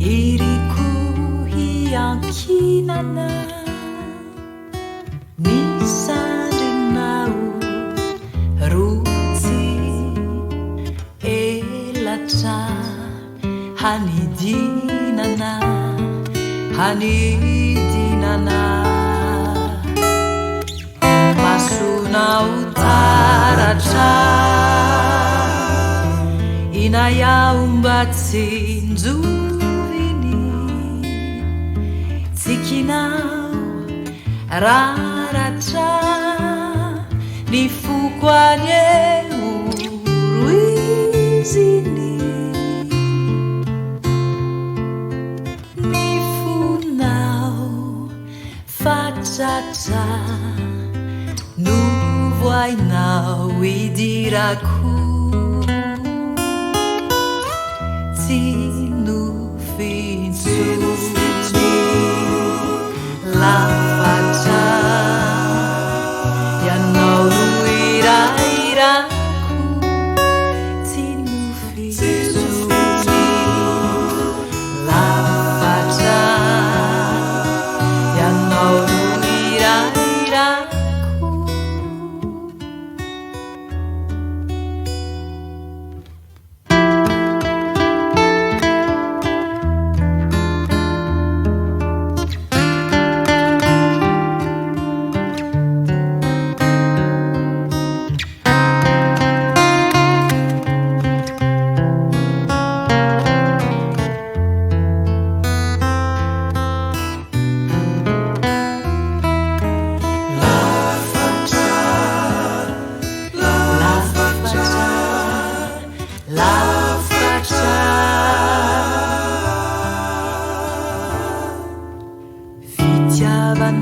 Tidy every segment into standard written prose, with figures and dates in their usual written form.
diriku yang kinana nisadinau ruti elatra hanidinana masuna utaratra inayaumbatsinzuvini tsikinao raratra nifukwanye uruizini nifunao fatata nuvoainao idiraku Tinufinsuni la faccia yanau irairaku Tinufinsuni la faccia yanau irairaku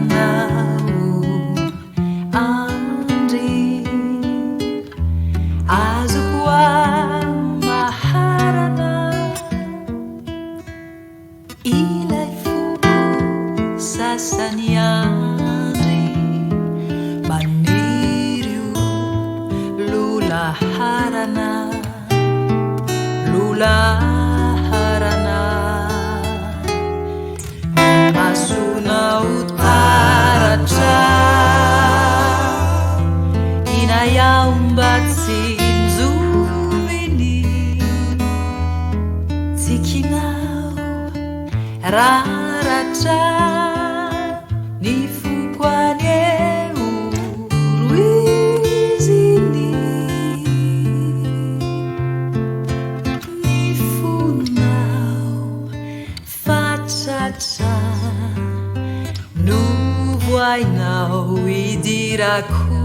Fitiavanau andri azukwa maharana ilai fuku sasaniandri maniriu lula harana masuna utaratra inayaumbatsinzuvini tsikinao raratra nifukwanye uruizini nifunao fatata nuvoainao idiraku